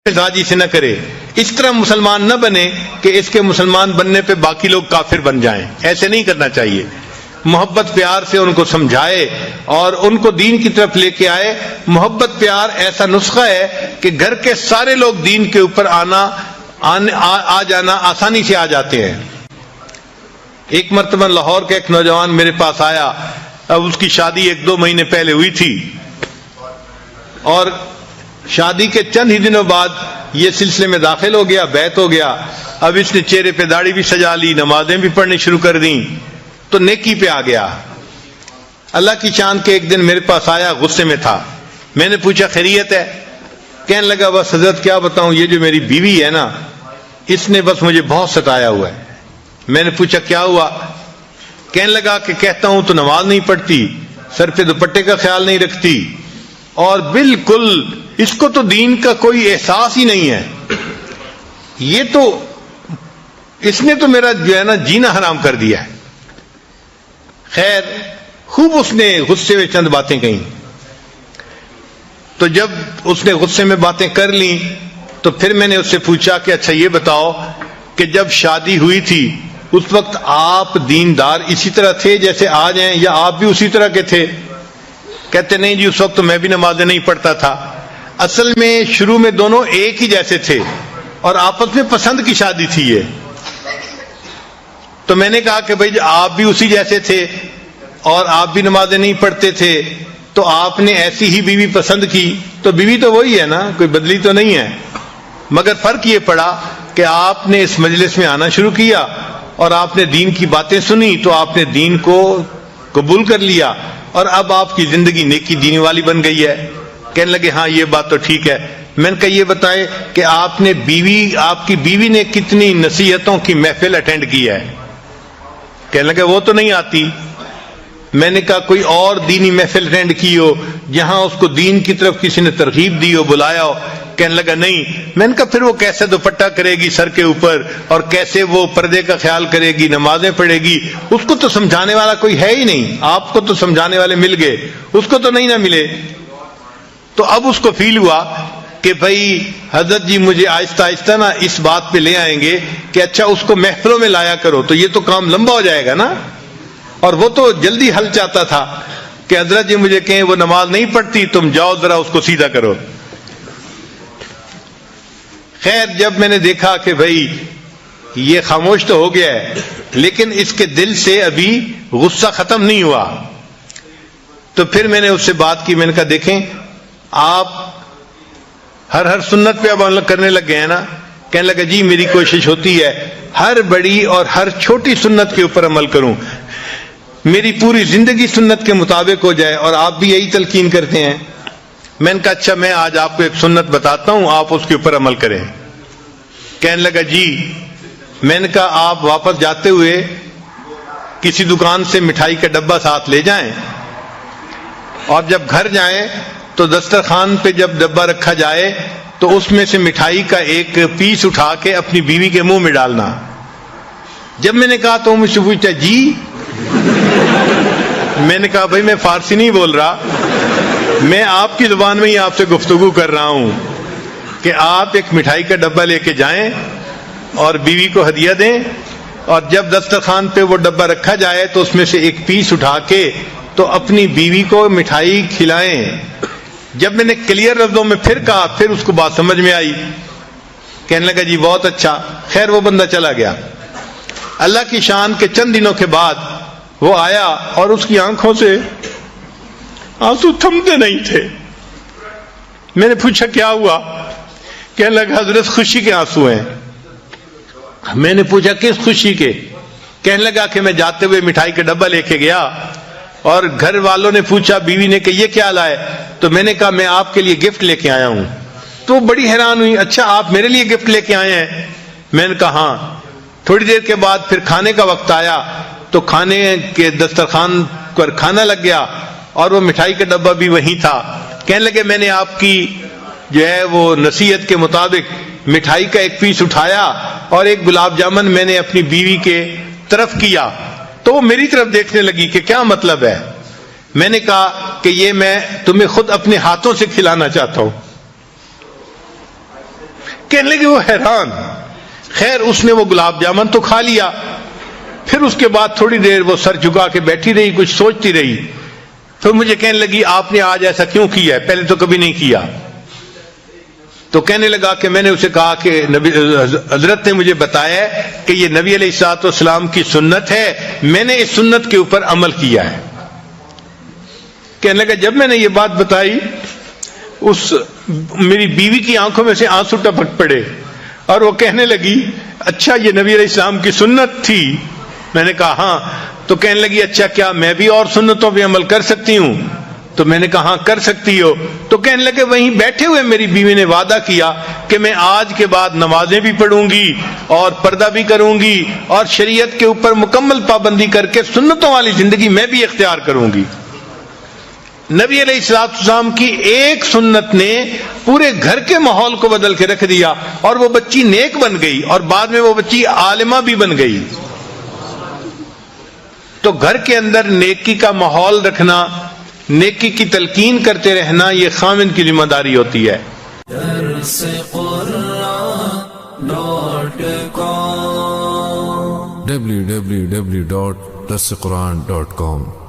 مزاجی سے نہ کرے، اس طرح مسلمان نہ بنے کہ اس کے مسلمان بننے پہ باقی لوگ کافر بن جائیں، ایسے نہیں کرنا چاہیے۔ محبت پیار سے ان کو سمجھائے اور ان کو دین کی طرف لے کے آئے۔ محبت پیار ایسا نسخہ ہے کہ گھر کے سارے لوگ دین کے اوپر آ جانا آسانی سے آ جاتے ہیں۔ ایک مرتبہ لاہور کا ایک نوجوان میرے پاس آیا، اب اس کی شادی 1-2 مہینے پہلے ہوئی تھی، اور شادی کے چند ہی دنوں بعد یہ سلسلے میں داخل ہو گیا، بیعت ہو گیا۔ اب اس نے چہرے پہ داڑھی بھی سجا لی، نمازیں بھی پڑھنی شروع کر دیں، تو نیکی پہ آ گیا۔ اللہ کی شان کے ایک دن میرے پاس آیا، غصے میں تھا۔ میں نے پوچھا خیریت ہے؟ کہنے لگا بس حضرت کیا بتاؤں، یہ جو میری بیوی ہے نا، اس نے بس مجھے بہت ستایا ہوا ہے۔ میں نے پوچھا کیا ہوا؟ کہنے لگا کہ کہتا ہوں تو نماز نہیں پڑھتی، سر پہ دوپٹے کا خیال نہیں رکھتی، اور بالکل اس کو تو دین کا کوئی احساس ہی نہیں ہے، یہ تو اس نے تو میرا جو ہے نا جینا حرام کر دیا ہے۔ خیر خوب اس نے غصے میں چند باتیں کہیں، تو جب اس نے غصے میں باتیں کر لیں تو پھر میں نے اس سے پوچھا کہ اچھا یہ بتاؤ کہ جب شادی ہوئی تھی اس وقت آپ دیندار اسی طرح تھے جیسے آج ہیں، یا آپ بھی اسی طرح کے تھے؟ کہتے نہیں جی اس وقت تو میں بھی نمازیں نہیں پڑھتا تھا۔ اصل میں شروع میں دونوں ایک ہی جیسے تھے اور آپس میں پسند کی شادی تھی یہ۔ تو میں نے کہا کہ بھائی آپ بھی اسی جیسے تھے اور آپ بھی نمازیں نہیں پڑھتے تھے، تو آپ نے ایسی ہی بیوی پسند کی، تو بیوی تو وہی ہے نا، کوئی بدلی تو نہیں ہے، مگر فرق یہ پڑا کہ آپ نے اس مجلس میں آنا شروع کیا اور آپ نے دین کی باتیں سنی تو آپ نے دین کو قبول کر لیا، اور اب آپ کی زندگی نیکی دینی والی بن گئی ہے۔ کہنے لگے ہاں یہ بات تو ٹھیک ہے۔ میں نے کہا یہ بتائیں کہ آپ کی بیوی نے کتنی نصیحتوں کی محفل اٹینڈ کی ہے؟ کہنے لگے وہ تو نہیں آتی۔ میں نے کہا کوئی اور دینی محفل اٹینڈ کی ہو جہاں اس کو دین کی طرف کسی نے ترغیب دی ہو، بلایا ہو؟ کہنے لگا نہیں۔ میں نے کہا پھر وہ کیسے دوپٹہ کرے گی سر کے اوپر، اور کیسے وہ پردے کا خیال کرے گی، نمازیں پڑھے گی؟ اس کو تو سمجھانے والا کوئی ہے ہی نہیں۔ آپ کو تو سمجھانے والے مل گئے، اس کو تو نہیں نہ ملے۔ تو اب اس کو فیل ہوا کہ بھائی حضرت جی مجھے آہستہ آہستہ نا اس بات پہ لے آئیں گے کہ اچھا اس کو محفلوں میں لایا کرو، تو یہ تو کام لمبا ہو جائے گا نا۔ اور وہ تو جلدی حل چاہتا تھا کہ حضرت جی مجھے کہیں وہ نماز نہیں پڑھتی، تم جاؤ ذرا اس کو سیدھا کرو۔ خیر جب میں نے دیکھا کہ بھائی یہ خاموش تو ہو گیا ہے لیکن اس کے دل سے ابھی غصہ ختم نہیں ہوا، تو پھر میں نے اس سے بات کی۔ میں نے کہا دیکھیں آپ ہر سنت پہ اب عمل کرنے لگ گئے ہیں نا؟ کہنے لگا جی میری کوشش ہوتی ہے ہر بڑی اور ہر چھوٹی سنت کے اوپر عمل کروں، میری پوری زندگی سنت کے مطابق ہو جائے، اور آپ بھی یہی تلقین کرتے ہیں۔ میں نے کہا اچھا میں آج آپ کو ایک سنت بتاتا ہوں، آپ اس کے اوپر عمل کریں۔ کہنے لگا جی۔ میں نے کہا آپ واپس جاتے ہوئے کسی دکان سے مٹھائی کا ڈبہ ساتھ لے جائیں، اور جب گھر جائیں تو دسترخوان پہ جب ڈبہ رکھا جائے تو اس میں سے مٹھائی کا ایک پیس اٹھا کے اپنی بیوی کے منہ میں ڈالنا۔ جب میں نے کہا تو مجھ سے پوچھا جی؟ میں نے کہا بھائی میں فارسی نہیں بول رہا، میں آپ کی زبان میں ہی آپ سے گفتگو کر رہا ہوں کہ آپ ایک مٹھائی کا ڈبہ لے کے جائیں اور بیوی کو ہدیہ دیں، اور جب دسترخوان پہ وہ ڈبہ رکھا جائے تو اس میں سے ایک پیس اٹھا کے تو اپنی بیوی کو مٹھائی کھلائیں۔ جب میں نے کلیئر لفظوں میں پھر کہا پھر اس کو بات سمجھ میں آئی۔ کہنے لگا جی بہت اچھا۔ خیر وہ بندہ چلا گیا۔ اللہ کی شان کے چند دنوں کے بعد وہ آیا اور اس کی آنکھوں سے آنسو تھمتے نہیں تھے۔ میں نے پوچھا کیا ہوا؟ کہنے لگا حضرت خوشی کے آنسو ہیں۔ میں نے پوچھا کس خوشی کے؟ کہنے لگا کہ میں جاتے ہوئے مٹھائی کا ڈبہ لے کے گیا اور گھر والوں نے پوچھا، بیوی نے کہ یہ کیا لائے؟ تو میں نے کہا میں آپ کے لیے گفٹ لے کے آیا ہوں۔ تو بڑی حیران ہوئی، اچھا آپ میرے لیے گفٹ لے کے آئے ہیں؟ میں نے کہا ہاں۔ تھوڑی دیر کے بعد پھر کھانے کا وقت آیا تو کھانے کے دسترخوان پر کھانا لگ گیا اور وہ مٹھائی کا ڈبہ بھی وہیں تھا۔ کہنے لگے میں نے آپ کی جو ہے وہ نصیحت کے مطابق مٹھائی کا ایک پیس اٹھایا اور ایک گلاب جامن میں نے اپنی بیوی کے طرف کیا، تو وہ میری طرف دیکھنے لگی کہ کیا مطلب ہے؟ میں نے کہا کہ یہ میں تمہیں خود اپنے ہاتھوں سے کھلانا چاہتا ہوں۔ کہنے لگے وہ حیران. خیر اس نے وہ گلاب جامن تو کھا لیا. پھر اس کے بعد تھوڑی دیر وہ سر جھکا کے بیٹھی رہی, کچھ سوچتی رہی. پھر مجھے کہنے لگی آپ نے آج ایسا کیوں کیا ہے, پہلے تو کبھی نہیں کیا. تو کہنے لگا کہ میں نے اسے کہا کہ نبی حضرت نے مجھے بتایا کہ یہ نبی علیہ الصلوۃ والسلام کی سنت ہے, میں نے اس سنت کے اوپر عمل کیا ہے. کہنے لگا جب میں نے یہ بات بتائی اس میری بیوی کی آنکھوں میں سے آنسو ٹپک پڑے اور وہ کہنے لگی اچھا یہ نبی علیہ السلام کی سنت تھی. میں نے کہا ہاں. تو کہنے لگی اچھا کیا میں بھی اور سنتوں پہ عمل کر سکتی ہوں؟ تو میں نے کہا ہاں کر سکتی ہو. تو کہنے لگے وہیں بیٹھے ہوئے میری بیوی نے وعدہ کیا کہ میں آج کے بعد نمازیں بھی پڑھوں گی اور پردہ بھی کروں گی اور شریعت کے اوپر مکمل پابندی کر کے سنتوں والی زندگی میں بھی اختیار کروں گی. نبی علیہ الصلوۃ والسلام کی ایک سنت نے پورے گھر کے ماحول کو بدل کے رکھ دیا اور وہ بچی نیک بن گئی اور بعد میں وہ بچی عالمہ بھی بن گئی. تو گھر کے اندر نیکی کا ماحول رکھنا, نیکی کی تلقین کرتے رہنا, یہ خاوند کی ذمہ داری ہوتی ہے. www.darsequran.com